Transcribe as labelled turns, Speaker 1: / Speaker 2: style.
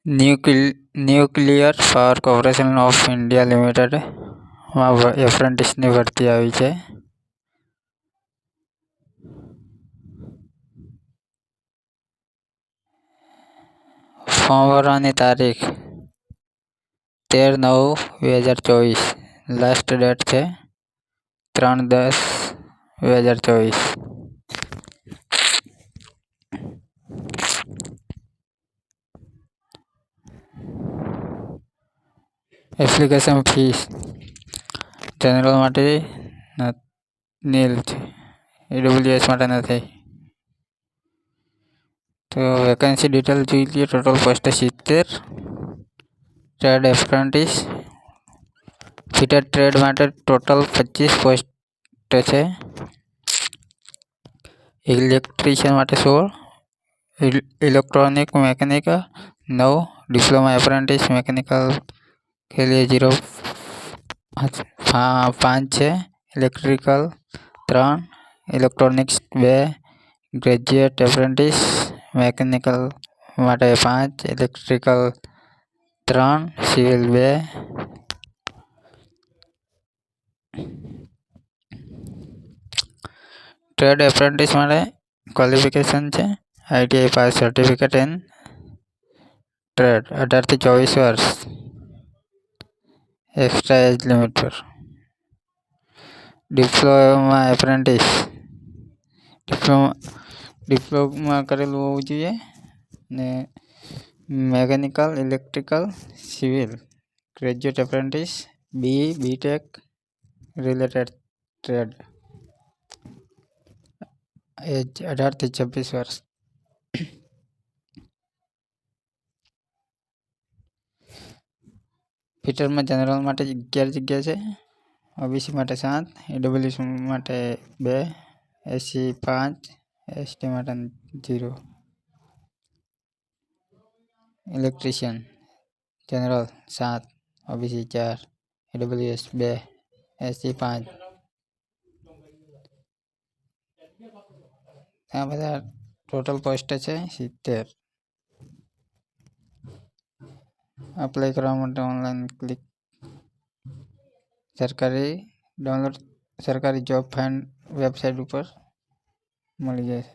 Speaker 1: Nuclear power corporation of India limited માં એપ્રેન્ટિસની ભરતી આવી છે. ફોર્મ ભરવાની તારીખ 13/9/2024. લાસ્ટ ડેટ છે 3/10/2024. એપ્લિકેશન ફીસ જનરલ માટે નીલ છે, ઈડબ્લ્યુએસ માટે નથી. તો વેકેન્સી ડિટેલ જોઈ લઈએ. Total post 70. Trade apprentice fitter trade માટે ટોટલ 25 પોસ્ટ છે. ઇલેક્ટ્રિશિયન માટે 16, electronic mechanic 9, diploma apprentice mechanical के लिए 0.5 છે. Electrical 3, electronics 2, graduate apprentice mechanical માટે 5, ઇલેક્ટ્રિકલ 3, સિવિલ 2. ટ્રેડ એપ્રેન્ટિસ માટે ક્વોલિફિકેશન છે ITI pass, certificate in trade, 18 થી 24 વર્ષ, એક્સ્ટ્રા એજ લિમિટ પર. ડિપ્લોમા એપ્રેન્ટિસ ડિપ્લોમા કરેલું હોવું જોઈએ ને mechanical, electrical, civil. Graduate apprentice BTech related trade, age 18 થી 26 વર્ષ. ફિટરમાં જનરલ માટે 11 જગ્યા છે, ઓબીસી માટે 7, ઈડબ્લ્યુએસ માટે 2, એસસી 5, એસટી માટે 0. Electrician general 7, OBC 4, EWS 2, SC 5. આ બધા ટોટલ પોસ્ટ છે 70. અપ્લાય કરવા માટે ઓનલાઈન ક્લિક સરકારી જોબ ફાઇન્ડ વેબસાઇટ ઉપર મળી જશે.